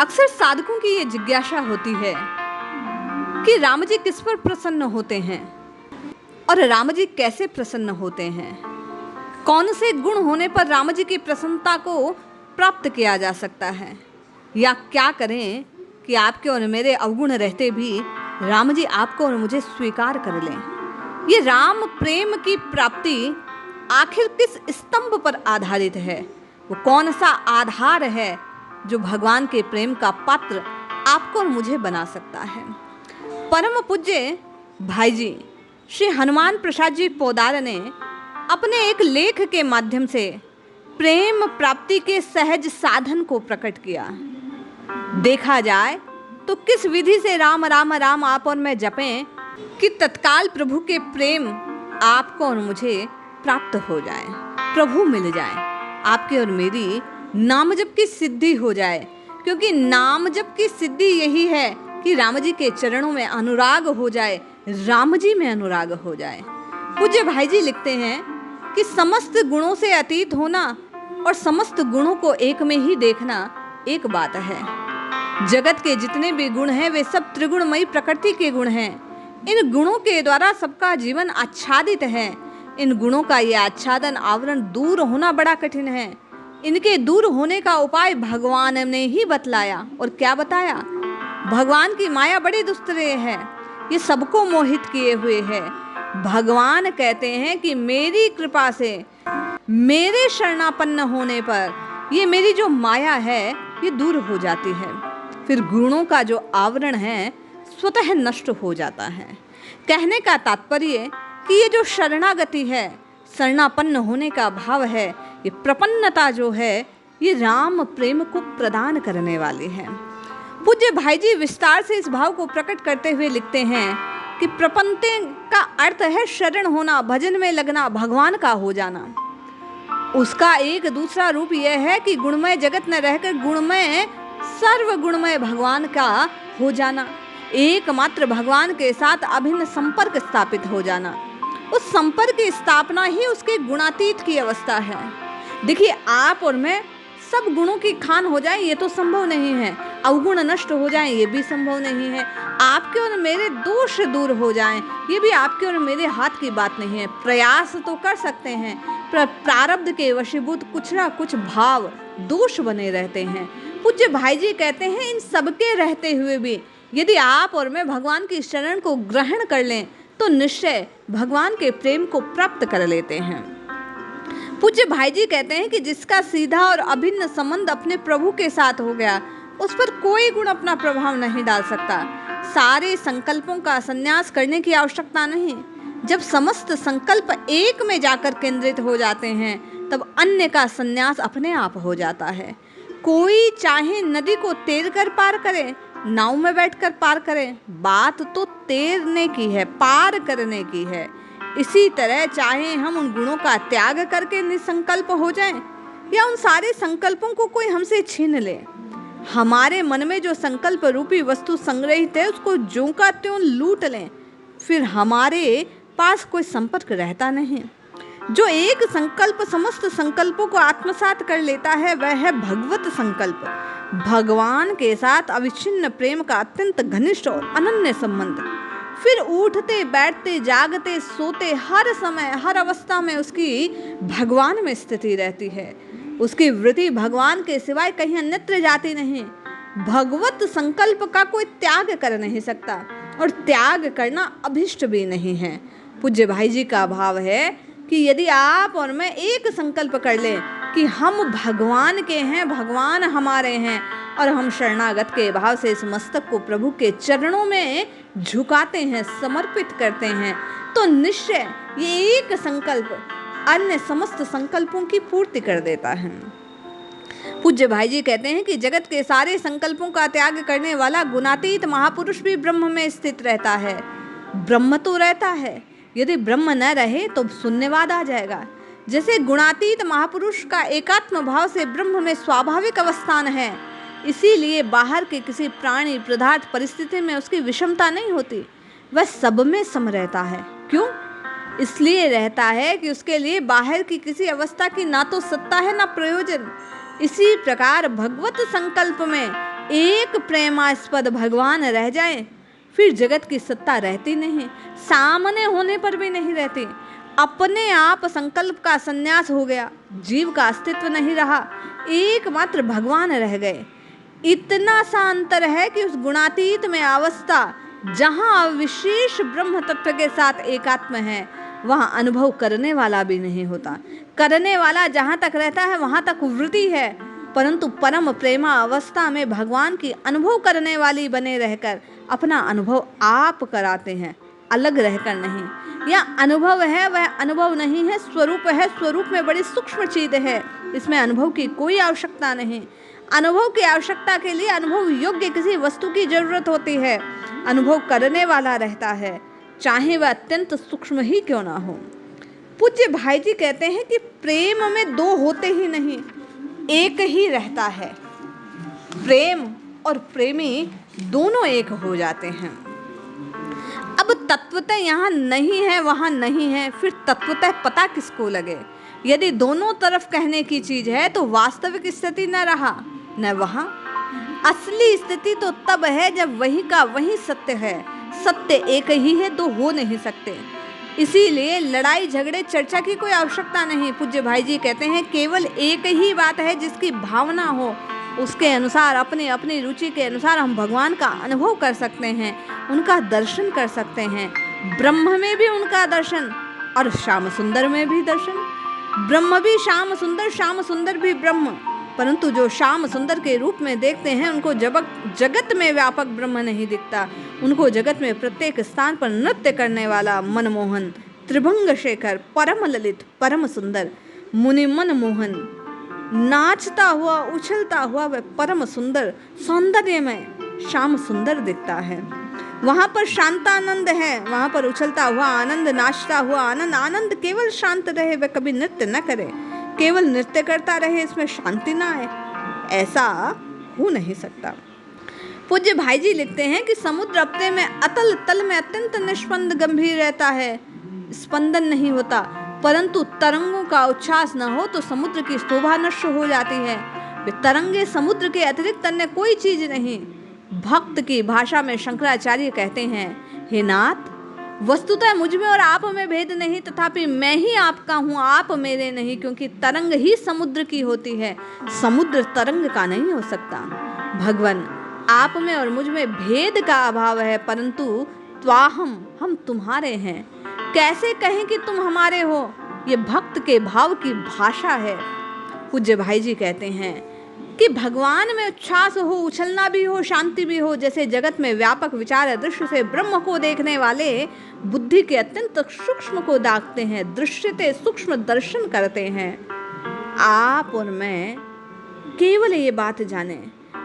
अक्सर साधकों की ये जिज्ञासा होती है कि राम जी किस पर प्रसन्न होते हैं और राम जी कैसे प्रसन्न होते हैं। कौन से गुण होने पर राम जी की प्रसन्नता को प्राप्त किया जा सकता है, या क्या करें कि आपके और मेरे अवगुण रहते भी राम जी आपको और मुझे स्वीकार कर लें। ये राम प्रेम की प्राप्ति आखिर किस स्तंभ पर आधारित है? वो कौन सा आधार है जो भगवान के प्रेम का पात्र आपको और मुझे बना सकता है? परम पूज्य भाई जी श्री हनुमान प्रसाद जी पोदार ने अपने एक लेख के माध्यम से प्रेम प्राप्ति के सहज साधन को प्रकट किया। देखा जाए तो किस विधि से राम राम राम आप और मैं जपें कि तत्काल प्रभु के प्रेम आपको और मुझे प्राप्त हो जाए, प्रभु मिल जाए, आपके और मेरी नाम जप की सिद्धि हो जाए। क्योंकि नाम जप की सिद्धि यही है कि राम जी के चरणों में अनुराग हो जाए, राम जी में अनुराग हो जाए। पूज्य भाई जी लिखते हैं कि समस्त गुणों से अतीत होना और समस्त गुणों को एक में ही देखना एक बात है। जगत के जितने भी गुण हैं वे सब त्रिगुणमयी प्रकृति के गुण हैं। इन गुणों के द्वारा सबका जीवन आच्छादित है। इन गुणों का यह आच्छादन आवरण दूर होना बड़ा कठिन है। इनके दूर होने का उपाय भगवान ने ही बतलाया। और क्या बताया? भगवान की माया बड़ी दुस्तेय है, ये सबको मोहित किए हुए है। भगवान कहते हैं कि मेरी कृपा से, मेरे शरणापन्न होने पर ये मेरी जो माया है ये दूर हो जाती है। फिर गुणों का जो आवरण है स्वतः नष्ट हो जाता है। कहने का तात्पर्य कि ये जो शरणागति है, शरणापन्न होने का भाव है, ये प्रपन्नता जो है ये राम प्रेम को प्रदान करने वाली है। पूज्य भाई जी विस्तार से इस भाव को प्रकट करते हुए लिखते हैं कि प्रपन्नते का अर्थ है शरण होना, भजन में लगना, भगवान का हो जाना। उसका एक दूसरा रूप यह है कि गुणमय जगत में रहकर गुणमय सर्व गुणमय भगवान का हो जाना, एकमात्र भगवान के साथ अभिन्न संपर्क स्थापित हो जाना। उस संपर्क की स्थापना ही उसके गुणातीत की अवस्था है। देखिए, आप और मैं सब गुणों की खान हो जाए ये तो संभव नहीं है, अवगुण नष्ट हो जाएं ये भी संभव नहीं है, आपके और मेरे दोष दूर हो जाएं ये भी आपके और मेरे हाथ की बात नहीं है। प्रयास तो कर सकते हैं, पर प्रारब्ध के वशीभूत कुछ ना कुछ भाव दोष बने रहते हैं। पूज्य भाई जी कहते हैं इन सबके रहते हुए भी यदि आप और मैं भगवान की शरण को ग्रहण कर लें तो निश्चय भगवान के प्रेम को प्राप्त कर लेते हैं। पूज्य भाई जी कहते हैं कि जिसका सीधा और अभिन्न संबंध अपने प्रभु के साथ हो गया उस पर कोई गुण अपना प्रभाव नहीं डाल सकता। सारे संकल्पों का संन्यास करने की आवश्यकता नहीं। जब समस्त संकल्प एक में जाकर केंद्रित हो जाते हैं तब अन्य का संन्यास अपने आप हो जाता है। कोई चाहे नदी को तैर कर पार करे, नाव में बैठकर पार करे, बात तो तैरने की है, पार करने की है। इसी तरह चाहे हम उन गुणों का त्याग करके निसंकल्प हो जाएं या उन सारे संकल्पों को कोई हमसे छीन ले, हमारे मन में जो संकल्प रूपी वस्तु संग्रहित है उसको ज्यों का त्यों लूट लें, फिर हमारे पास कोई संपर्क रहता नहीं। जो एक संकल्प समस्त संकल्पों को आत्मसात कर लेता है वह है भगवत संकल्प। भगवान के साथ अविच्छिन्न प्रेम का अत्यंत घनिष्ठ और अनन्य संबंध। फिर उठते बैठते जागते सोते हर समय हर अवस्था में उसकी भगवान में स्थिति रहती है। उसकी वृत्ति भगवान के सिवाय कहीं अन्यत्र जाती नहीं। भगवत संकल्प का कोई त्याग कर नहीं सकता और त्याग करना अभिष्ट भी नहीं है। पूज्य भाई जी का भाव है कि यदि आप और मैं एक संकल्प कर लें कि हम भगवान के हैं, भगवान हमारे हैं, और हम शरणागत के भाव से इस मस्तक को प्रभु के चरणों में झुकाते हैं, समर्पित करते हैं, तो निश्चय ये एक संकल्प अन्य समस्त संकल्पों की पूर्ति कर देता है। पूज्य भाई जी कहते हैं कि जगत के सारे संकल्पों का त्याग करने वाला गुणातीत महापुरुष भी ब्रह्म में स्थित रहता है। ब्रह्म तो रहता है, यदि ब्रह्म न रहे तो शून्यवाद आ जाएगा। जैसे गुणातीत महापुरुष का एकात्म भाव से ब्रह्म में स्वाभाविक अवस्थान है, इसीलिए बाहर के किसी प्राणी पदार्थ परिस्थिति में उसकी विषमता नहीं होती, वह सब में सम रहता है। क्यों? इसलिए रहता है कि उसके लिए बाहर की किसी अवस्था की ना तो सत्ता है ना प्रयोजन। इसी प्रकार भगवत संकल्प में एक प्रेमास्पद भगवान रह जाए फिर जगत की सत्ता रहती नहीं, सामने होने पर भी नहीं रहती। अपने आप संकल्प का संन्यास हो गया, जीव का अस्तित्व नहीं रहा, एकमात्र भगवान रह गए। इतना सा अंतर है कि उस गुणातीत में अवस्था जहाँ विशेष ब्रह्म तत्व के साथ एकात्म है, वहाँ अनुभव करने वाला भी नहीं होता। करने वाला जहाँ तक रहता है वहाँ तक वृत्ति है, परंतु परम प्रेमा अवस्था में भगवान की अनुभव करने वाली बने रहकर अपना अनुभव आप कराते हैं, अलग रहकर नहीं। या अनुभव है वह अनुभव नहीं है, स्वरूप है, स्वरूप में बड़ी सूक्ष्म चीज है, इसमें अनुभव की कोई आवश्यकता नहीं। अनुभव की आवश्यकता के लिए अनुभव योग्य किसी वस्तु की जरूरत होती है। अनुभव करने वाला रहता है, चाहे वह अत्यंत सूक्ष्म ही क्यों ना हो। पूज्य भाई जी कहते हैं कि प्रेम में दो होते ही नहीं, एक ही रहता है। प्रेम और प्रेमी दोनों एक हो जाते हैं। अब तत्वतः यहाँ नहीं है वहाँ नहीं है, फिर तत्वतः पता किसको लगे। यदि दोनों तरफ कहने की चीज है तो वास्तविक स्थिति न रहा न वहाँ। असली स्थिति तो तब है जब वही का वही सत्य है। सत्य एक ही है, दो हो नहीं सकते। इसीलिए लड़ाई झगड़े चर्चा की कोई आवश्यकता नहीं। पूज्य भाई जी कहते हैं केवल एक ही बात है जिसकी भावना हो, उसके अनुसार अपनी अपनी रुचि के अनुसार हम भगवान का अनुभव कर सकते हैं, उनका दर्शन कर सकते हैं। ब्रह्म में भी उनका दर्शन और श्याम सुंदर में भी दर्शन। ब्रह्म भी श्याम सुंदर भी ब्रह्म। परंतु जो श्याम सुंदर के रूप में देखते हैं उनको जगत में व्यापक ब्रह्म नहीं दिखता। उनको जगत में प्रत्येक स्थान पर नृत्य करने वाला मनमोहन, त्रिभंग शेखर, परम ललित, परम सुंदर, मुनि मनमोहन, नाचता हुआ उछलता हुआ वह परम सुंदर सौंदर्यमय श्याम सुंदर दिखता है। वहाँ पर शांतानंद है, वहाँ पर उछलता हुआ आनंद, नाचता हुआ आनंद। आनंद केवल शांत रहे, वह कभी नृत्य न करे, केवल नृत्य करता रहे, इसमें शांति ना आए, ऐसा हो नहीं सकता। पूज्य भाई जी लिखते हैं कि समुद्र अपने में अतल तल में अत्यंत निष्पन्द गंभीर रहता है, स्पंदन नहीं होता, परंतु तरंगों का उच्छ्वास न हो तो समुद्र की शोभा नष्ट हो जाती है। वे तरंगे समुद्र के अतिरिक्त अन्य कोई चीज नहीं। भक्त की भाषा में शंकराचार्य कहते हैं, हे नाथ, वस्तुतः मुझ में और आप में भेद नहीं, तथापि मैं ही आपका हूँ, आप मेरे नहीं, क्योंकि तरंग ही समुद्र की होती है, समुद्र तरंग का नहीं हो सकता। भगवान, आप में और मुझ में भेद का अभाव है, परंतु त्वाहम, हम तुम्हारे हैं। कैसे कहें कि तुम हमारे हो, ये भक्त के भाव की भाषा है। पूज्य भाई जी कहते हैं कि भगवान में उच्छ्वास हो, उछलना भी हो, शांति भी हो। जैसे जगत में व्यापक विचार दृश्य से ब्रह्म को देखने वाले बुद्धि के अत्यंत सूक्ष्म को दागते हैं, दृश्यते सूक्ष्म दर्शन करते हैं। आप और मैं केवल ये बात जाने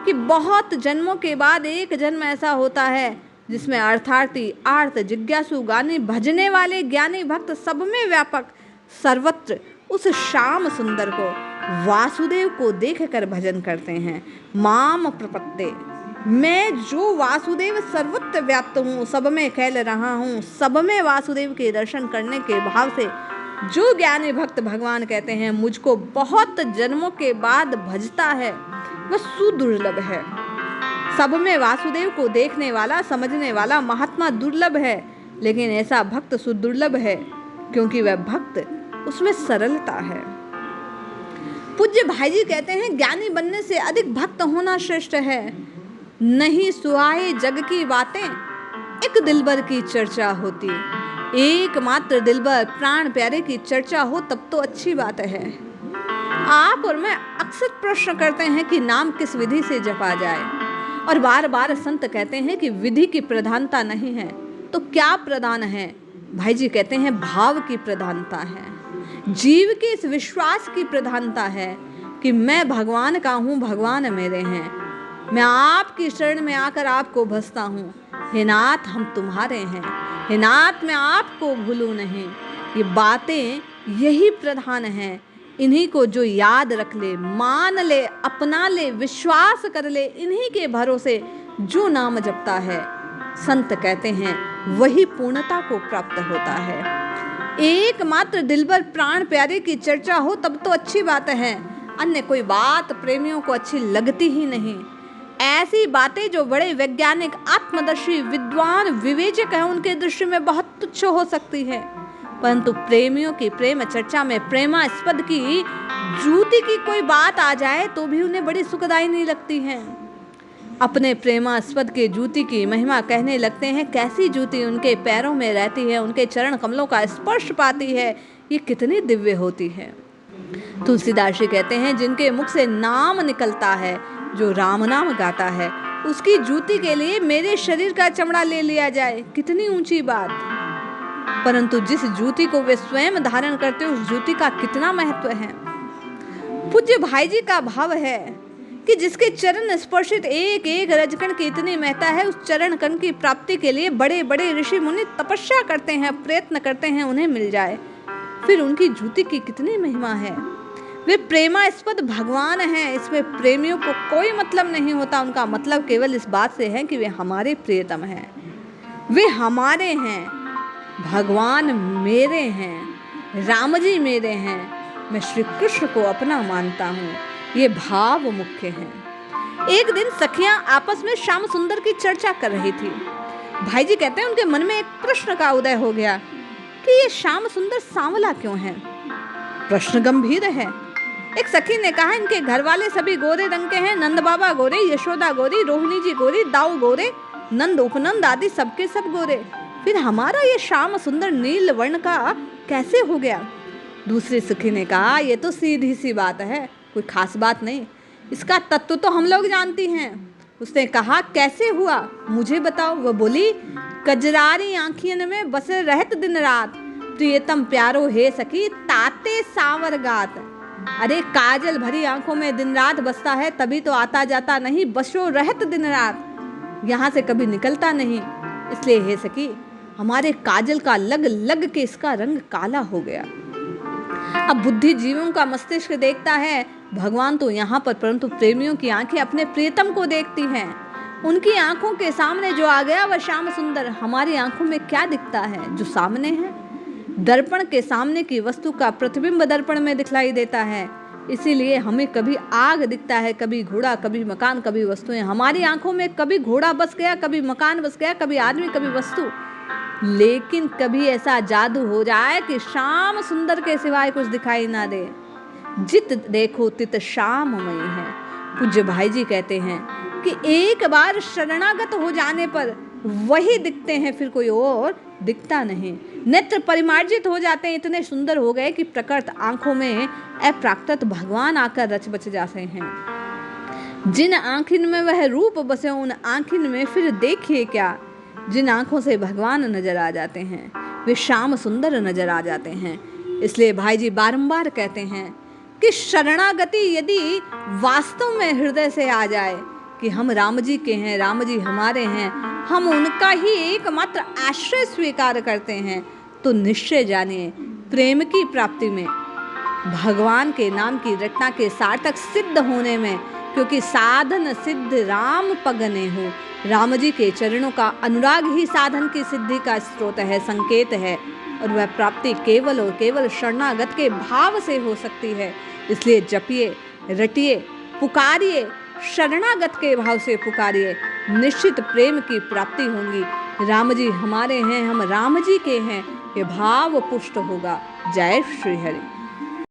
कि बहुत जन्मों के बाद एक जन्म ऐसा होता है जिसमें अर्थार्थी, आर्त, जिज्ञासु, गाने, भजने वाले ज्ञानी भक्त सब में व्यापक सर्वत्र उस श्याम सुंदर को, वासुदेव को देखकर भजन करते हैं। माम प्रपत्ते, मैं जो वासुदेव सर्वत्र व्याप्त हूँ, सब में फैल रहा हूँ, सब में वासुदेव के दर्शन करने के भाव से जो ज्ञानी भक्त भगवान कहते हैं मुझको बहुत जन्मों के बाद भजता है, वह सुदुर्लभ है। सब में वासुदेव को देखने वाला, समझने वाला महात्मा दुर्लभ है, लेकिन ऐसा भक्त सुदुर्लभ है क्योंकि वह भक्त, उसमें सरलता है। पूज्य भाई जी कहते हैं ज्ञानी बनने से अधिक भक्त होना श्रेष्ठ है। नहीं सुहाए जग की बातें, एक दिलबर की चर्चा होती। एकमात्र दिलबर प्राण प्यारे की चर्चा हो तब तो अच्छी बात है। आप और मैं अक्सर प्रश्न करते हैं कि नाम किस विधि से जपा जाए, और बार बार संत कहते हैं कि विधि की प्रधानता नहीं है, तो क्या प्रधान है? भाई जी कहते हैं भाव की प्रधानता है, जीव के इस विश्वास की प्रधानता है कि मैं भगवान का हूँ, भगवान मेरे हैं, मैं आपकी शरण में आकर आपको भजता हूँ। हे नाथ, हम तुम्हारे हैं, हे नाथ, मैं आपको भूलूं नहीं। ये बातें यही प्रधान हैं। इन्हीं को जो याद रख ले, मान ले, अपना ले, विश्वास कर ले, इन्हीं के भरोसे जो नाम जपता है, संत कहते हैं वही पूर्णता को प्राप्त होता है। एकमात्र दिलबर प्राण प्यारे की चर्चा हो तब तो अच्छी बात है, अन्य कोई बात प्रेमियों को अच्छी लगती ही नहीं। ऐसी बातें जो बड़े वैज्ञानिक, आत्मदर्शी, विद्वान, विवेचक हैं उनके दृष्टि में बहुत तुच्छ हो सकती है, परंतु प्रेमियों की प्रेम चर्चा में प्रेमास्पद की जूती की कोई बात आ जाए तो भी उन्हें बड़ी सुखदायी नहीं लगती है। अपने प्रेमास्पद के जूती की महिमा कहने लगते हैं। कैसी जूती उनके पैरों में रहती है, उनके चरण कमलों का स्पर्श पाती है, ये कितनी दिव्य होती है। तुलसीदास जी कहते हैं, जिनके मुख से नाम निकलता है, जो राम नाम गाता है, उसकी जूती के लिए मेरे शरीर का चमड़ा ले लिया जाए, कितनी ऊंची बात। परंतु जिस जूती को वे स्वयं धारण करते उस जूती का कितना महत्व है। पूज्य भाई जी का भाव है कि जिसके चरण स्पर्शित एक एक रजकण की इतनी महत्ता है, उस चरण कण की प्राप्ति के लिए बड़े बड़े ऋषि मुनि तपस्या करते हैं, प्रयत्न करते हैं उन्हें मिल जाए। फिर उनकी जूती की कितनी महिमा है। वे प्रेमास्पद भगवान हैं, इसमें प्रेमियों को कोई मतलब नहीं होता। उनका मतलब केवल इस बात से है कि वे हमारे प्रियतम हैं, वे हमारे हैं, भगवान मेरे हैं, राम जी मेरे हैं, मैं श्री कृष्ण को अपना मानता हूँ। ये भाव मुख्य है। एक दिन सखियां आपस में श्याम सुंदर की चर्चा कर रही थी। भाई जी कहते हैं उनके मन में एक प्रश्न का उदय हो गया कि ये श्याम सुंदर सांवला क्यों है। प्रश्न गंभीर है। एक सखी ने कहा, इनके घर वाले सभी गोरे रंग के हैं, नंद बाबा गोरे, यशोदा गोरी, रोहिणी जी गोरी, दाऊ गोरे, नंद उपनंद आदि सबके सब गोरे, फिर हमारा ये श्याम सुंदर नील वर्ण का कैसे हो गया। दूसरी सखी ने कहा, ये तो सीधी सी बात है, कोई खास बात नहीं, इसका तत्व तो हम लोग जानती हैं। उसने कहा, कैसे हुआ मुझे बताओ। वह बोली, कजरारी आँखियन में बसे रहत दिन रात, प्रियतम प्यारो हे सखी ताते सावर गात। अरे काजल भरी आंखों में दिन रात बसता है, तभी तो आता जाता नहीं, बसो रहत दिन रात, यहाँ से कभी निकलता नहीं। इसलिए हे सखी, हमारे काजल का लग लग के इसका रंग काला हो गया। अब बुद्धिजीवियों का मस्तिष्क देखता है भगवान तो यहाँ पर, परंतु प्रेमियों की आंखें अपने प्रियतम को देखती हैं। उनकी आंखों के सामने जो आ गया वह श्याम सुंदर। हमारी आंखों में क्या दिखता है जो सामने है। दर्पण के सामने की वस्तु का प्रतिबिंब दर्पण में दिखलाई देता है, इसीलिए हमें कभी आग दिखता है, कभी घोड़ा, कभी मकान, कभी वस्तुएं। हमारी आंखों में कभी घोड़ा बस गया, कभी मकान बस गया, कभी आदमी, कभी वस्तु। लेकिन कभी ऐसा जादू हो जाए कि श्याम सुंदर के सिवाय कुछ दिखाई ना दे। जित देखो तित श्याममयी है। पूज्य भाई जी कहते हैं कि एक बार शरणागत हो जाने पर वही दिखते हैं, फिर कोई और दिखता नहीं। नेत्र परिमार्जित हो जाते हैं, इतने सुंदर हो गए कि प्रकृत आंखों में अप्राकृत भगवान आकर रच बच जाते हैं। जिन आंखिन में वह रूप बसे उन आंखिन में फिर देखिए क्या। जिन आंखों से भगवान नजर आ जाते हैं वे श्याम सुंदर नजर आ जाते हैं। इसलिए भाई जी बारंबार कहते हैं कि शरणागति यदि वास्तव में हृदय से आ जाए कि हम राम जी के हैं, राम जी हमारे हैं, हम उनका ही एकमात्र आश्रय स्वीकार करते हैं, तो निश्चय जानिए प्रेम की प्राप्ति में, भगवान के नाम की रटना के सार्थक सिद्ध होने में, क्योंकि साधन सिद्ध राम पगने हो। राम जी के चरणों का अनुराग ही साधन की सिद्धि का स्रोत है, संकेत है, और वह प्राप्ति केवल और केवल शरणागत के भाव से हो सकती है। इसलिए जपिए, रटिए, पुकारिए, शरणागत के भाव से पुकारिए, निश्चित प्रेम की प्राप्ति होगी। राम जी हमारे हैं, हम राम जी के हैं, ये भाव पुष्ट होगा। जय श्री हरि।